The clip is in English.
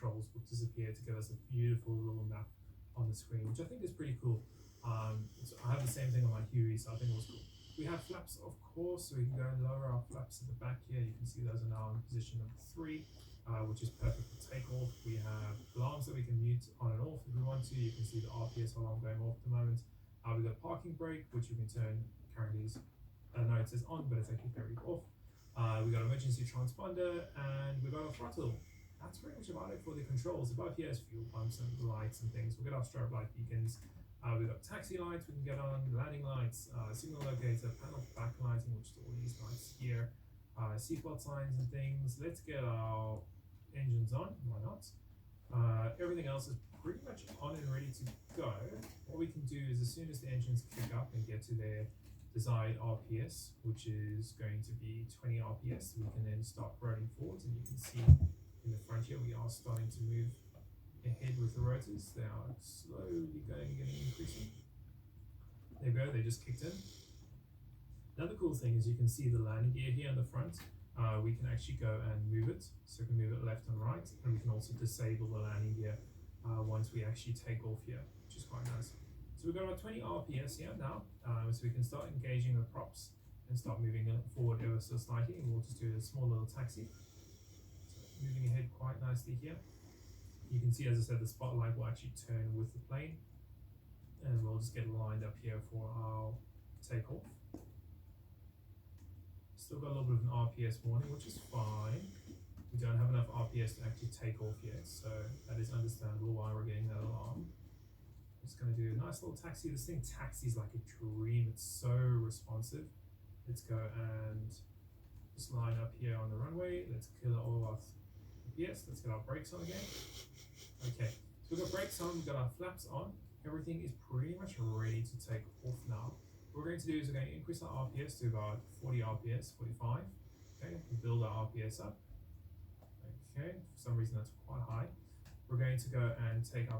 controls will disappear to give us a beautiful little map on the screen, which I think is pretty cool. So I have the same thing on my Huey, so I think it was cool. We have flaps, of course, so we can go and lower our flaps at the back here. You can see those are now in position number 3, which is perfect for takeoff. We have alarms that we can mute on and off if we want to. You can see the RPS alarm going off at the moment. We've got parking brake, which you can turn. Currently, no, it says on, but it's actually carried off. We got emergency transponder, and we got our throttle. That's pretty much about it for the controls. Above here is fuel pumps and lights and things. We've got our strobe light beacons. We've got taxi lights we can get on, landing lights, signal locator, panel backlighting, which is all these lights here, seatbelt signs and things. Let's get our engines on, why not? Everything else is pretty much on and ready to go. What we can do is as soon as the engines kick up and get to their desired RPS, which is going to be 20 RPS, we can then start rolling forwards, and you can see in the front here we are starting to move ahead with the rotors. They are slowly getting increasing. There we go, they just kicked in. Another cool thing is you can see the landing gear here in the front. We can actually go and move it, so we can move it left and right, and we can also disable the landing gear once we actually take off here, which is quite nice. So we've got our 20 RPS here now, so we can start engaging the props and start moving it forward ever so slightly. We'll just do a small little taxi. So moving ahead quite nicely here. You can see, as I said, the spotlight will actually turn with the plane, and we'll just get lined up here for our takeoff. Still got a little bit of an RPS warning, which is fine. We don't have enough RPS to actually take off yet, so that is understandable why we're getting that alarm. Just going to do a nice little taxi. This thing taxis like a dream. It's so responsive. Let's go and just line up here on the runway. Let's kill all of our RPS. Let's get our brakes on again. Okay, so we've got brakes on, we've got our flaps on. Everything is pretty much ready to take off now. What we're going to do is we're going to increase our RPS to about 40 RPS, 45. Okay, build our RPS up. Okay, for some reason that's quite high. We're going to go and take our